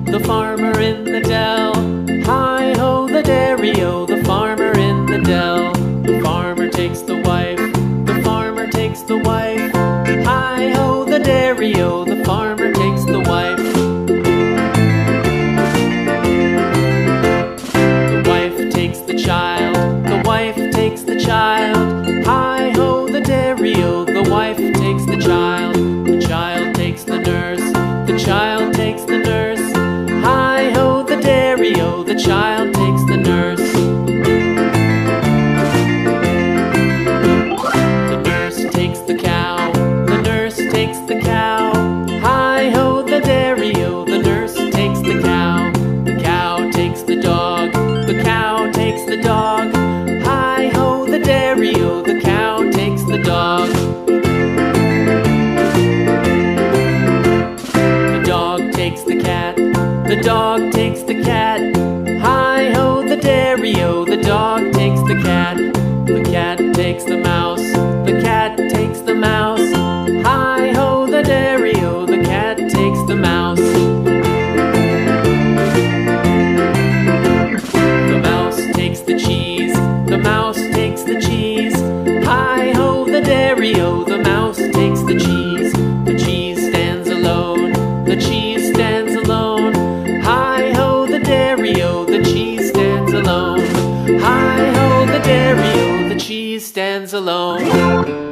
The farmer in the dell. Hi-ho, the dairy-o, the farmer in the dell. The farmer takes the wife, the farmer takes the wife. Hi-ho, the dairy-o, the farmer takes the wife. The wife takes the child, the wife takes the child. Hi-ho, the dairy-o, the wife takes the child. The child takes the nurse, the child takes the nurse. Hi-ho, the dairy-o, the child takes the nurse. The nurse takes the cow, the nurse takes the cow. Hi-ho, the dairy-o, the nurse takes the cow. The cow takes the dog, the cow takes the dog. Hi-ho, the dairy-o, the cow takes the dog. The dog takes the cat, the dog takes the cat. Hi-ho, the dairy-o, the dog takes the cat. The cat takes the mouse, the cat takes the mouse. Hi-ho, the dairy-o, the cat takes the mouse. The mouse takes the cheese, the mouse takes the cheese. Hi-ho, the dairy-o, the mouse takes the cheese. The cheese stands alone, the cheese stands alone. Hi-ho, the dairy-o, the cheese stands alone. Hi-ho, the dairy-o, the cheese stands alone.